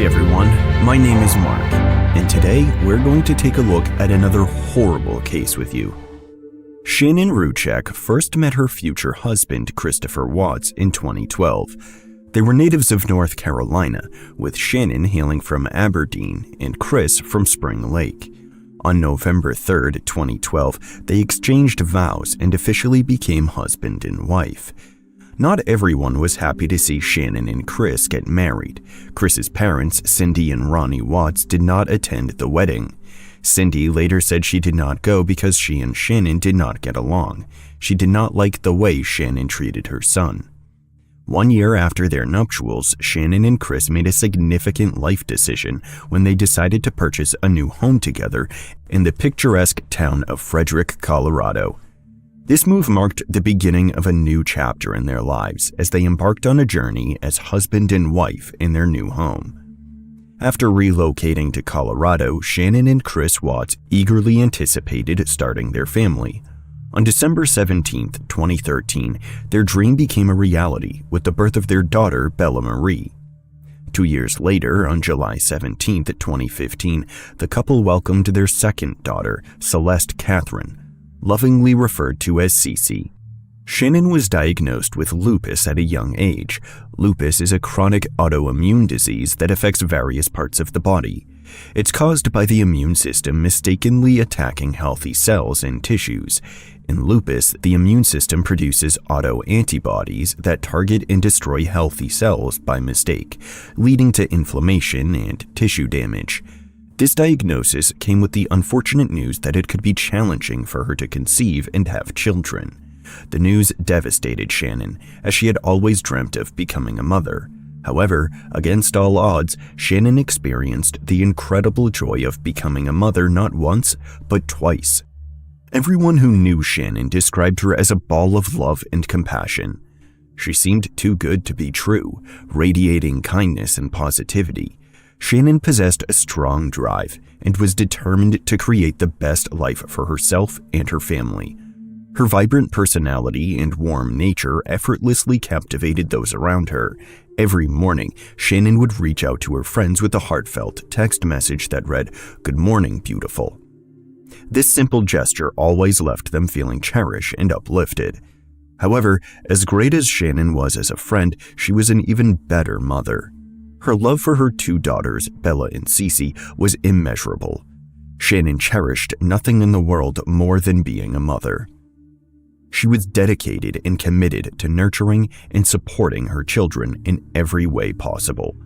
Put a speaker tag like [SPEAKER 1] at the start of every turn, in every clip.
[SPEAKER 1] everyone, my name is Mark, and today we're going to take a look at another horrible case with you. Shannon Ruchek first met her future husband, Christopher Watts, in 2012. They were natives of North Carolina, with Shannon hailing from Aberdeen and Chris from Spring Lake. On November 3, 2012, they exchanged vows and officially became husband and wife. Not everyone was happy to see Shannon and Chris get married. Chris's parents, Cindy and Ronnie Watts, did not attend the wedding. Cindy later said she did not go because she and Shannon did not get along. She did not like the way Shannon treated her son. 1 year after their nuptials, Shannon and Chris made a significant life decision when they decided to purchase a new home together in the picturesque town of Frederick, Colorado. This move marked the beginning of a new chapter in their lives as they embarked on a journey as husband and wife in their new home. After relocating to Colorado, Shannon and Chris Watts eagerly anticipated starting their family. On December 17, 2013, their dream became a reality with the birth of their daughter, Bella Marie. 2 years later, on July 17, 2015, the couple welcomed their second daughter, Celeste Catherine, lovingly referred to as Cece. Shannon was diagnosed with lupus at a young age. Lupus is a chronic autoimmune disease that affects various parts of the body. It's caused by the immune system mistakenly attacking healthy cells and tissues. In lupus, the immune system produces autoantibodies that target and destroy healthy cells by mistake, leading to inflammation and tissue damage. This diagnosis came with the unfortunate news that it could be challenging for her to conceive and have children. The news devastated Shannon, as she had always dreamt of becoming a mother. However, against all odds, Shannon experienced the incredible joy of becoming a mother not once, but twice. Everyone who knew Shannon described her as a ball of love and compassion. She seemed too good to be true, radiating kindness and positivity. Shannon possessed a strong drive and was determined to create the best life for herself and her family. Her vibrant personality and warm nature effortlessly captivated those around her. Every morning, Shannon would reach out to her friends with a heartfelt text message that read, "Good morning, beautiful." This simple gesture always left them feeling cherished and uplifted. However, as great as Shannon was as a friend, she was an even better mother. Her love for her two daughters, Bella and Cece, was immeasurable. Shannon cherished nothing in the world more than being a mother. She was dedicated and committed to nurturing and supporting her children in every way possible.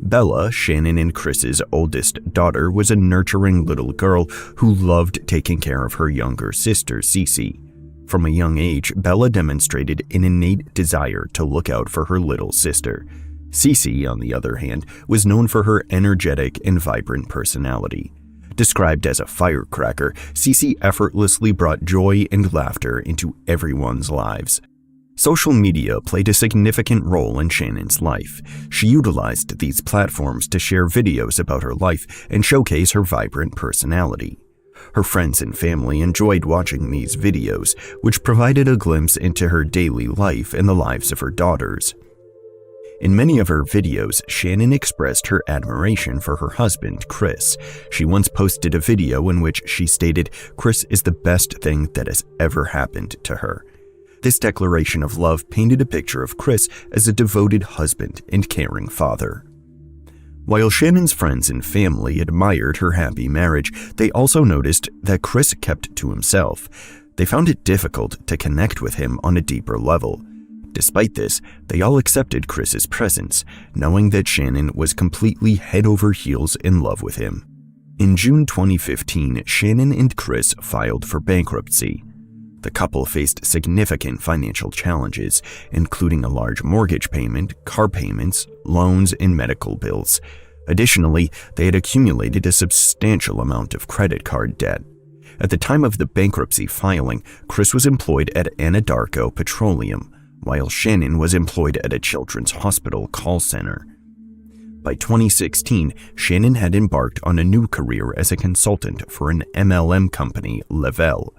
[SPEAKER 1] Bella, Shannon and Chris's oldest daughter, was a nurturing little girl who loved taking care of her younger sister, Cece. From a young age, Bella demonstrated an innate desire to look out for her little sister. Cece, on the other hand, was known for her energetic and vibrant personality. Described as a firecracker, Cece effortlessly brought joy and laughter into everyone's lives. Social media played a significant role in Shannon's life. She utilized these platforms to share videos about her life and showcase her vibrant personality. Her friends and family enjoyed watching these videos, which provided a glimpse into her daily life and the lives of her daughters. In many of her videos, Shannon expressed her admiration for her husband, Chris. She once posted a video in which she stated, "Chris is the best thing that has ever happened to her." This declaration of love painted a picture of Chris as a devoted husband and caring father. While Shannon's friends and family admired her happy marriage, they also noticed that Chris kept to himself. They found it difficult to connect with him on a deeper level. Despite this, they all accepted Chris's presence, knowing that Shannon was completely head over heels in love with him. In June 2015, Shannon and Chris filed for bankruptcy. The couple faced significant financial challenges, including a large mortgage payment, car payments, loans, and medical bills. Additionally, they had accumulated a substantial amount of credit card debt. At the time of the bankruptcy filing, Chris was employed at Anadarko Petroleum, while Shannon was employed at a children's hospital call center. By 2016, Shannon had embarked on a new career as a consultant for an MLM company, Level.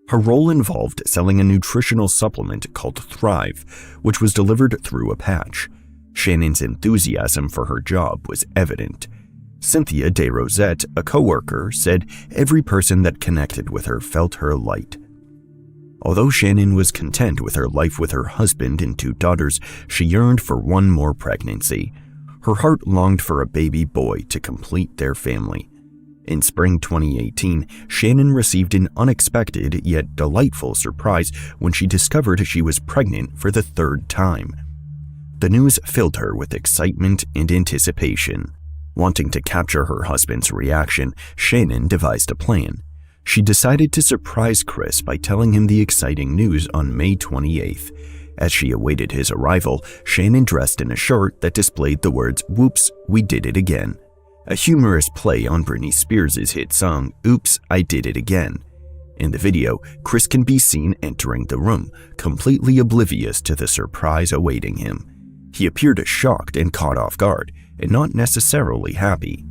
[SPEAKER 1] Her role involved selling a nutritional supplement called Thrive, which was delivered through a patch. Shannon's enthusiasm for her job was evident. Cynthia De Rosette, a coworker, said every person that connected with her felt her light. Although Shannon was content with her life with her husband and 2 daughters, she yearned for one more pregnancy. Her heart longed for a baby boy to complete their family. In spring 2018, Shannon received an unexpected yet delightful surprise when she discovered she was pregnant for the 3rd time. The news filled her with excitement and anticipation. Wanting to capture her husband's reaction, Shannon devised a plan. She decided to surprise Chris by telling him the exciting news on May 28th. As she awaited his arrival, Shannon dressed in a shirt that displayed the words, "Whoops, we did it again," a humorous play on Britney Spears' hit song, "Oops, I Did It Again." In the video, Chris can be seen entering the room, completely oblivious to the surprise awaiting him. He appeared shocked and caught off guard, and not necessarily happy.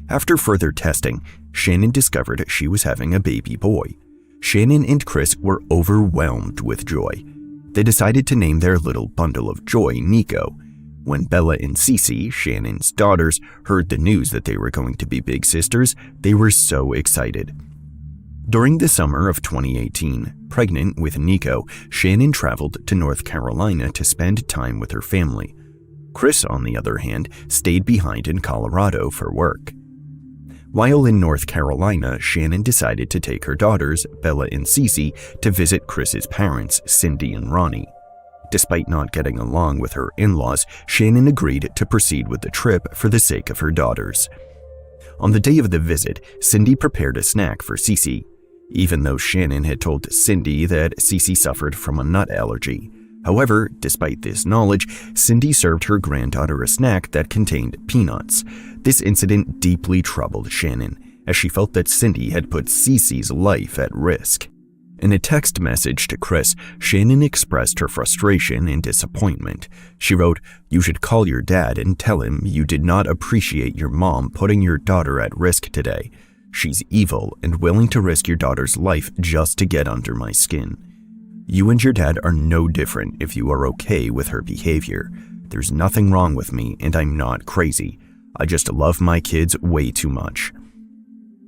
[SPEAKER 1] After further testing, Shannon discovered she was having a baby boy. Shannon and Chris were overwhelmed with joy. They decided to name their little bundle of joy Nico. When Bella and Cece, Shannon's daughters, heard the news that they were going to be big sisters, they were so excited. During the summer of 2018, pregnant with Nico, Shannon traveled to North Carolina to spend time with her family. Chris, on the other hand, stayed behind in Colorado for work. While in North Carolina, Shannon decided to take her daughters, Bella and Cece, to visit Chris's parents, Cindy and Ronnie. Despite not getting along with her in-laws, Shannon agreed to proceed with the trip for the sake of her daughters. On the day of the visit, Cindy prepared a snack for Cece, even though Shannon had told Cindy that Cece suffered from a nut allergy. However, despite this knowledge, Cindy served her granddaughter a snack that contained peanuts. This incident deeply troubled Shannon, as she felt that Cindy had put Cece's life at risk. In a text message to Chris, Shannon expressed her frustration and disappointment. She wrote, "You should call your dad and tell him you did not appreciate your mom putting your daughter at risk today. She's evil and willing to risk your daughter's life just to get under my skin. You and your dad are no different if you are okay with her behavior. There's nothing wrong with me and I'm not crazy. I just love my kids way too much."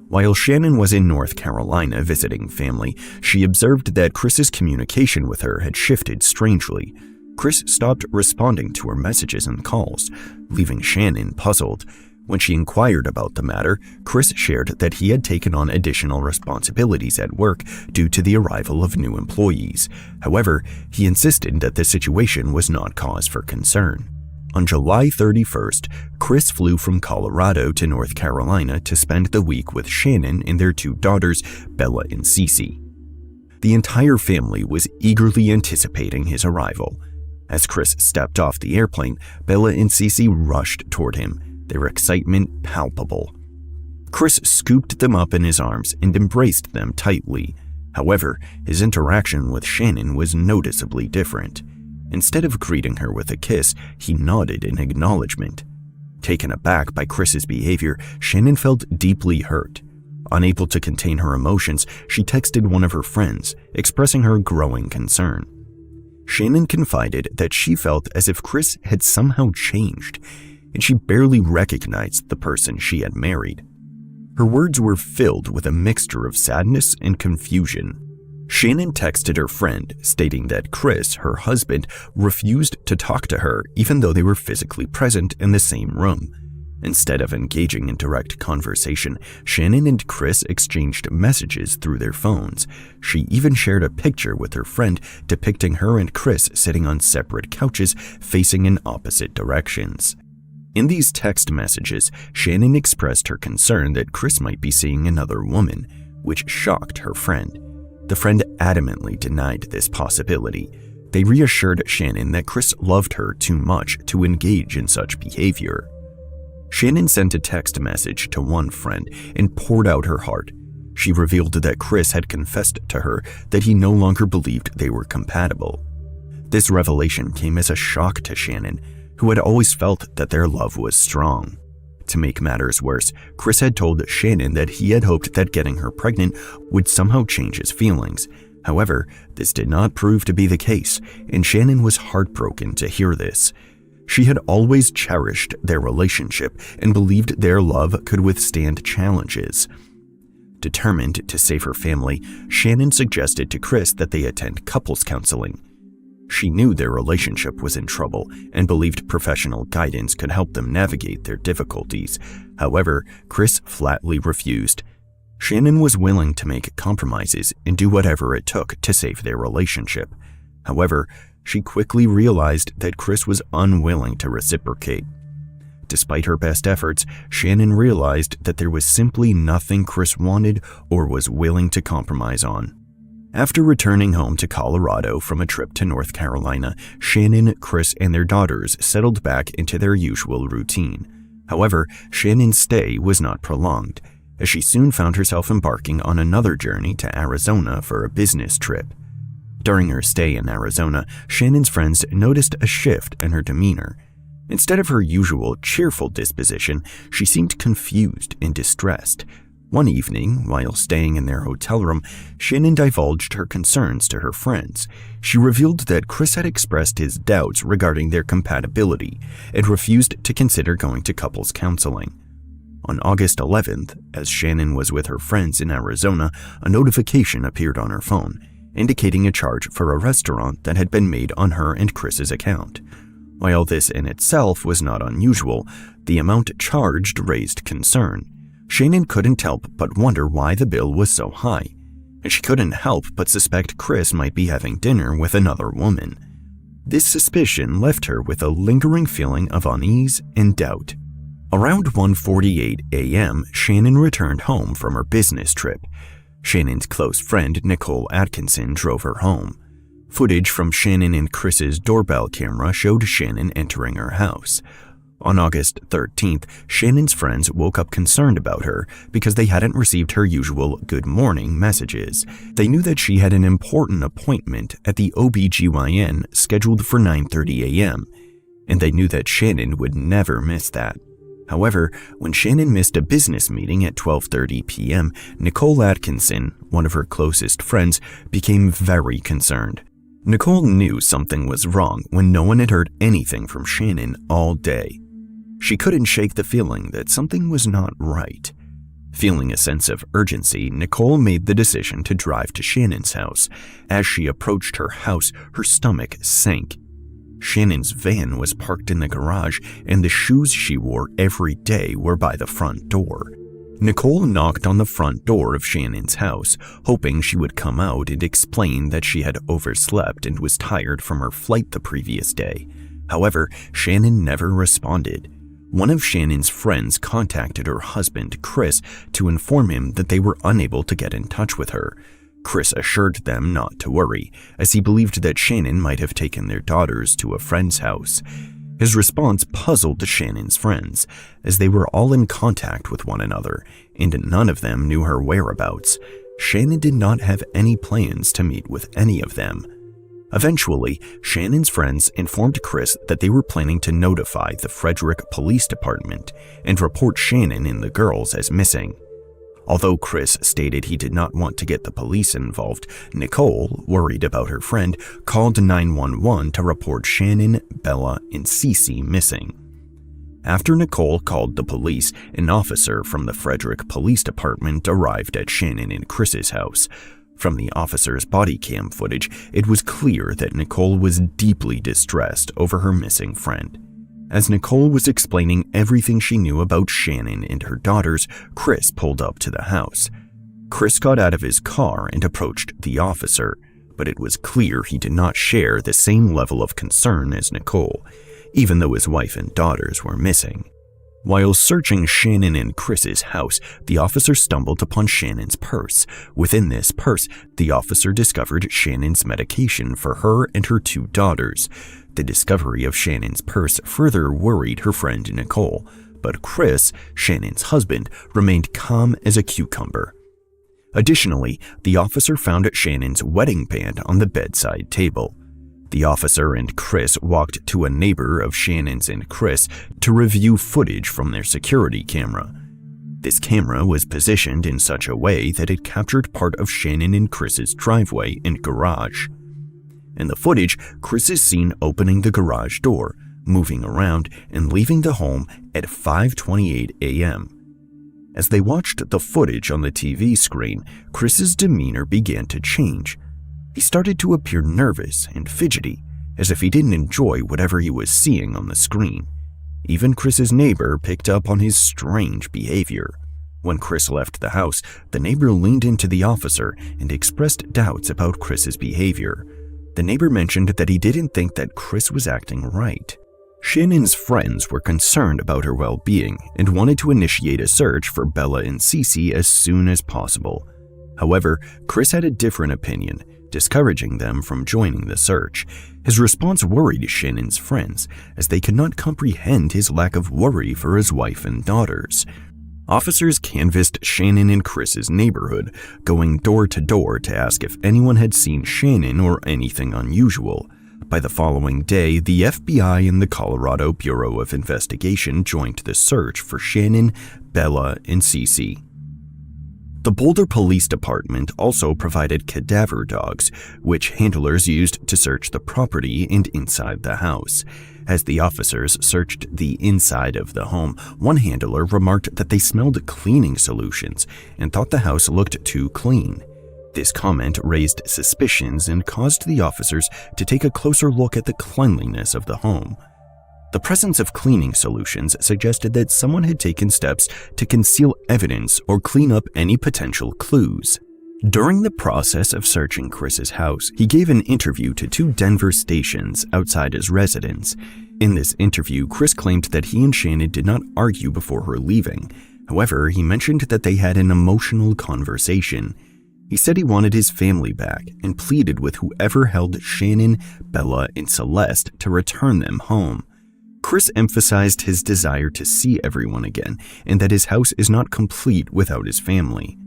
[SPEAKER 1] While Shannon was in North Carolina visiting family, she observed that Chris's communication with her had shifted strangely. Chris stopped responding to her messages and calls, leaving Shannon puzzled. When she inquired about the matter, Chris shared that he had taken on additional responsibilities at work due to the arrival of new employees. However, he insisted that the situation was not cause for concern. On July 31st, Chris flew from Colorado to North Carolina to spend the week with Shannon and their 2 daughters, Bella and Cece. The entire family was eagerly anticipating his arrival. As Chris stepped off the airplane, Bella and Cece rushed toward him, their excitement palpable. Chris scooped them up in his arms and embraced them tightly. However, his interaction with Shannon was noticeably different. Instead of greeting her with a kiss, he nodded in acknowledgement. Taken aback by Chris's behavior, Shannon felt deeply hurt. Unable to contain her emotions, she texted one of her friends, expressing her growing concern. Shannon confided that she felt as if Chris had somehow changed, and she barely recognized the person she had married. Her words were filled with a mixture of sadness and confusion. Shannon texted her friend, stating that Chris, her husband, refused to talk to her even though they were physically present in the same room. Instead of engaging in direct conversation, Shannon and Chris exchanged messages through their phones. She even shared a picture with her friend depicting her and Chris sitting on separate couches facing in opposite directions. In these text messages, Shannon expressed her concern that Chris might be seeing another woman, which shocked her friend. The friend adamantly denied this possibility. They reassured Shannon that Chris loved her too much to engage in such behavior. Shannon sent a text message to one friend and poured out her heart. She revealed that Chris had confessed to her that he no longer believed they were compatible. This revelation came as a shock to Shannon, who had always felt that their love was strong. To make matters worse, Chris had told Shannon that he had hoped that getting her pregnant would somehow change his feelings. However, this did not prove to be the case, and Shannon was heartbroken to hear this. She had always cherished their relationship and believed their love could withstand challenges. Determined to save her family, Shannon suggested to Chris that they attend couples counseling. She knew their relationship was in trouble and believed professional guidance could help them navigate their difficulties. However, Chris flatly refused. Shannon was willing to make compromises and do whatever it took to save their relationship. However, she quickly realized that Chris was unwilling to reciprocate. Despite her best efforts, Shannon realized that there was simply nothing Chris wanted or was willing to compromise on. After returning home to Colorado from a trip to North Carolina, Shannon, Chris, and their daughters settled back into their usual routine. However, Shannon's stay was not prolonged, as she soon found herself embarking on another journey to Arizona for a business trip. During her stay in Arizona, Shannon's friends noticed a shift in her demeanor. Instead of her usual cheerful disposition, she seemed confused and distressed. One evening, while staying in their hotel room, Shannon divulged her concerns to her friends. She revealed that Chris had expressed his doubts regarding their compatibility and refused to consider going to couples counseling. On August 11th, as Shannon was with her friends in Arizona, a notification appeared on her phone, indicating a charge for a restaurant that had been made on her and Chris's account. While this in itself was not unusual, the amount charged raised concern. Shannon couldn't help but wonder why the bill was so high, and she couldn't help but suspect Chris might be having dinner with another woman. This suspicion left her with a lingering feeling of unease and doubt. Around 1:48 a.m., Shannon returned home from her business trip. Shannon's close friend Nicole Atkinson drove her home. Footage from Shannon and Chris's doorbell camera showed Shannon entering her house. On August 13th, Shannon's friends woke up concerned about her because they hadn't received her usual good morning messages. They knew that she had an important appointment at the OBGYN scheduled for 9:30 a.m., and they knew that Shannon would never miss that. However, when Shannon missed a business meeting at 12:30 p.m., Nicole Atkinson, one of her closest friends, became very concerned. Nicole knew something was wrong when no one had heard anything from Shannon all day. She couldn't shake the feeling that something was not right. Feeling a sense of urgency, Nicole made the decision to drive to Shannon's house. As she approached her house, her stomach sank. Shannon's van was parked in the garage, and the shoes she wore every day were by the front door. Nicole knocked on the front door of Shannon's house, hoping she would come out and explain that she had overslept and was tired from her flight the previous day. However, Shannon never responded. One of Shannon's friends contacted her husband, Chris, to inform him that they were unable to get in touch with her. Chris assured them not to worry, as he believed that Shannon might have taken their daughters to a friend's house. His response puzzled Shannon's friends, as they were all in contact with one another, and none of them knew her whereabouts. Shannon did not have any plans to meet with any of them. Eventually, Shannon's friends informed Chris that they were planning to notify the Frederick Police Department and report Shannon and the girls as missing. Although Chris stated he did not want to get the police involved, Nicole, worried about her friend, called 911 to report Shannon, Bella, and Cece missing. After Nicole called the police, an officer from the Frederick Police Department arrived at Shannon and Chris's house. From the officer's body cam footage, it was clear that Nicole was deeply distressed over her missing friend. As Nicole was explaining everything she knew about Shannon and her daughters, Chris pulled up to the house. Chris got out of his car and approached the officer, but it was clear he did not share the same level of concern as Nicole, even though his wife and daughters were missing. While searching Shannon and Chris's house, the officer stumbled upon Shannon's purse. Within this purse, the officer discovered Shannon's medication for her and her two daughters. The discovery of Shannon's purse further worried her friend Nicole, but Chris, Shannon's husband, remained calm as a cucumber. Additionally, the officer found Shannon's wedding band on the bedside table. The officer and Chris walked to a neighbor of Shannon's and Chris to review footage from their security camera. This camera was positioned in such a way that it captured part of Shannon and Chris's driveway and garage. In the footage, Chris is seen opening the garage door, moving around and leaving the home at 5:28 a.m. As they watched the footage on the TV screen, Chris's demeanor began to change. He started to appear nervous and fidgety, as if he didn't enjoy whatever he was seeing on the screen. Even Chris's neighbor picked up on his strange behavior. When Chris left the house, the neighbor leaned into the officer and expressed doubts about Chris's behavior. The neighbor mentioned that he didn't think that Chris was acting right. Shannon's friends were concerned about her well-being and wanted to initiate a search for Bella and Cece as soon as possible. However, Chris had a different opinion, discouraging them from joining the search. His response worried Shannon's friends, as they could not comprehend his lack of worry for his wife and daughters. Officers canvassed Shannon and Chris's neighborhood, going door to door to ask if anyone had seen Shannon or anything unusual. By the following day, the FBI and the Colorado Bureau of Investigation joined the search for Shannon, Bella, and Cece. The Boulder Police Department also provided cadaver dogs, which handlers used to search the property and inside the house. As the officers searched the inside of the home, one handler remarked that they smelled cleaning solutions and thought the house looked too clean. This comment raised suspicions and caused the officers to take a closer look at the cleanliness of the home. The presence of cleaning solutions suggested that someone had taken steps to conceal evidence or clean up any potential clues. During the process of searching Chris's house, he gave an interview to 2 Denver stations outside his residence. In this interview, Chris claimed that he and Shannon did not argue before her leaving. However, he mentioned that they had an emotional conversation. He said he wanted his family back and pleaded with whoever held Shannon, Bella, and Celeste to return them home. Chris emphasized his desire to see everyone again and that his house is not complete without his family.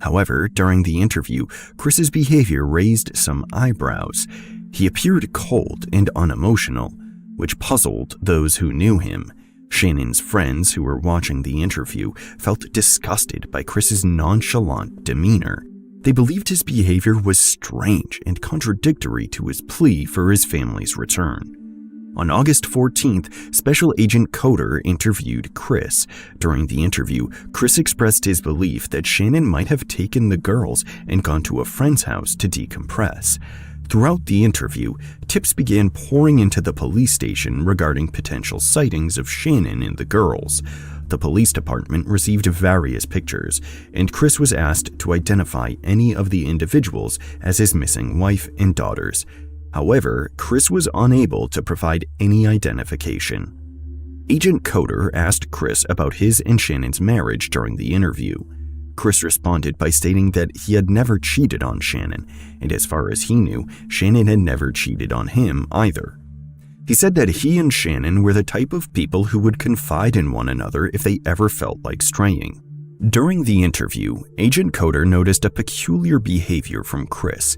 [SPEAKER 1] However, during the interview, Chris's behavior raised some eyebrows. He appeared cold and unemotional, which puzzled those who knew him. Shannon's friends who were watching the interview felt disgusted by Chris's nonchalant demeanor. They believed his behavior was strange and contradictory to his plea for his family's return. On August 14th, Special Agent Coder interviewed Chris. During the interview, Chris expressed his belief that Shannon might have taken the girls and gone to a friend's house to decompress. Throughout the interview, tips began pouring into the police station regarding potential sightings of Shannon and the girls. The police department received various pictures, and Chris was asked to identify any of the individuals as his missing wife and daughters. However, Chris was unable to provide any identification. Agent Coder asked Chris about his and Shannon's marriage during the interview. Chris responded by stating that he had never cheated on Shannon, and as far as he knew, Shannon had never cheated on him either. He said that he and Shannon were the type of people who would confide in one another if they ever felt like straying. During the interview, Agent Coder noticed a peculiar behavior from Chris.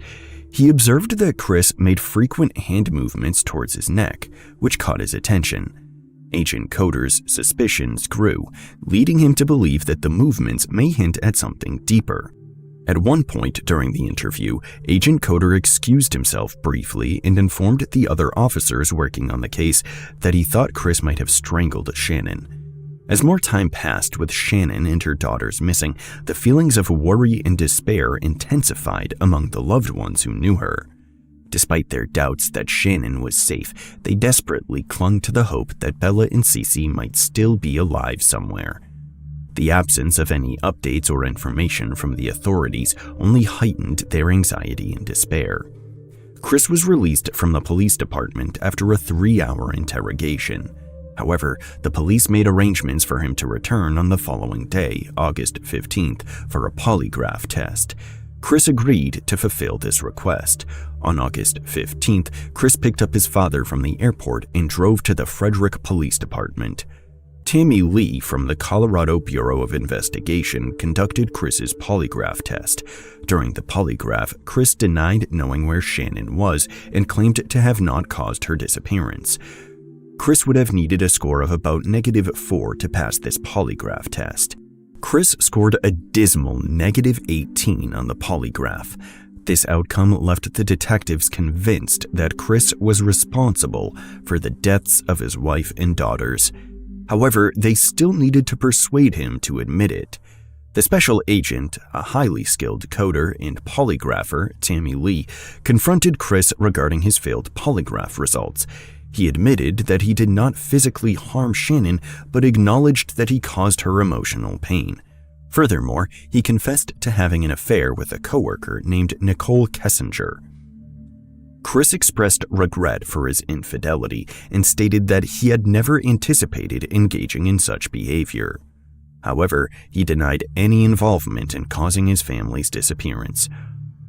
[SPEAKER 1] He observed that Chris made frequent hand movements towards his neck, which caught his attention. Agent Coder's suspicions grew, leading him to believe that the movements may hint at something deeper. At one point during the interview, Agent Coder excused himself briefly and informed the other officers working on the case that he thought Chris might have strangled Shannon. As more time passed with Shannon and her daughters missing, the feelings of worry and despair intensified among the loved ones who knew her. Despite their doubts that Shannon was safe, they desperately clung to the hope that Bella and Cece might still be alive somewhere. The absence of any updates or information from the authorities only heightened their anxiety and despair. Chris was released from the police department after a 3-hour interrogation. However, the police made arrangements for him to return on the following day, August 15th, for a polygraph test. Chris agreed to fulfill this request. On August 15th, Chris picked up his father from the airport and drove to the Frederick Police Department. Tammy Lee from the Colorado Bureau of Investigation conducted Chris's polygraph test. During the polygraph, Chris denied knowing where Shannon was and claimed to have not caused her disappearance. Chris would have needed a score of about -4 to pass this polygraph test. Chris scored a dismal -18 on the polygraph. This outcome left the detectives convinced that Chris was responsible for the deaths of his wife and daughters. However, they still needed to persuade him to admit it. The special agent, a highly skilled coder and polygrapher, Tammy Lee, confronted Chris regarding his failed polygraph results. He admitted that he did not physically harm Shannon, but acknowledged that he caused her emotional pain. Furthermore, he confessed to having an affair with a coworker named Nicole Kessinger. Chris expressed regret for his infidelity and stated that he had never anticipated engaging in such behavior. However, he denied any involvement in causing his family's disappearance.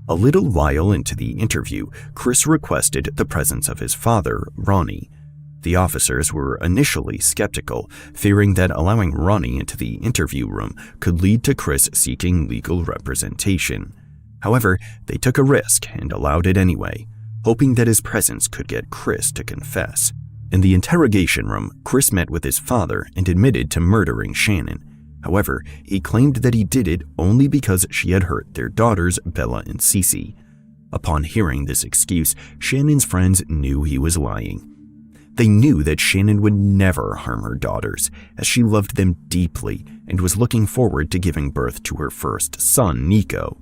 [SPEAKER 1] A little while into the interview, Chris requested the presence of his father, Ronnie. The officers were initially skeptical, fearing that allowing Ronnie into the interview room could lead to Chris seeking legal representation. However, they took a risk and allowed it anyway, hoping that his presence could get Chris to confess. In the interrogation room, Chris met with his father and admitted to murdering Shannon. However, he claimed that he did it only because she had hurt their daughters, Bella and Cece. Upon hearing this excuse, Shannon's friends knew he was lying. They knew that Shannon would never harm her daughters, as she loved them deeply and was looking forward to giving birth to her first son, Nico.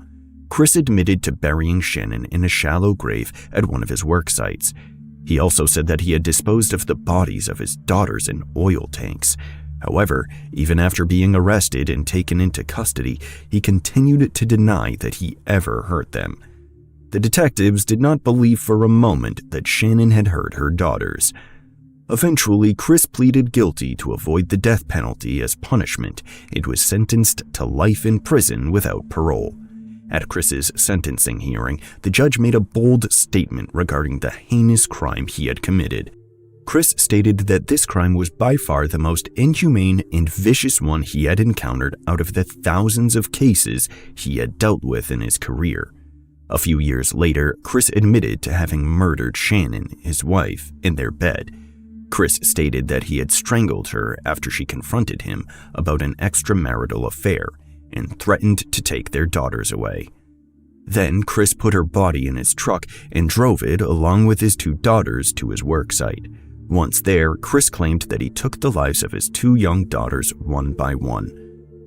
[SPEAKER 1] Chris admitted to burying Shannon in a shallow grave at one of his work sites. He also said that he had disposed of the bodies of his daughters in oil tanks. However, even after being arrested and taken into custody, he continued to deny that he ever hurt them. The detectives did not believe for a moment that Shannon had hurt her daughters. Eventually, Chris pleaded guilty to avoid the death penalty as punishment and was sentenced to life in prison without parole. At Chris's sentencing hearing, the judge made a bold statement regarding the heinous crime he had committed. Chris stated that this crime was by far the most inhumane and vicious one he had encountered out of the thousands of cases he had dealt with in his career. A few years later, Chris admitted to having murdered Shannon, his wife, in their bed. Chris stated that he had strangled her after she confronted him about an extramarital affair and threatened to take their daughters away. Then Chris put her body in his truck and drove it along with his 2 daughters to his work site. Once there, Chris claimed that he took the lives of his 2 young daughters one by one.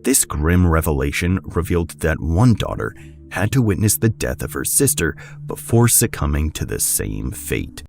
[SPEAKER 1] This grim revelation revealed that one daughter had to witness the death of her sister before succumbing to the same fate.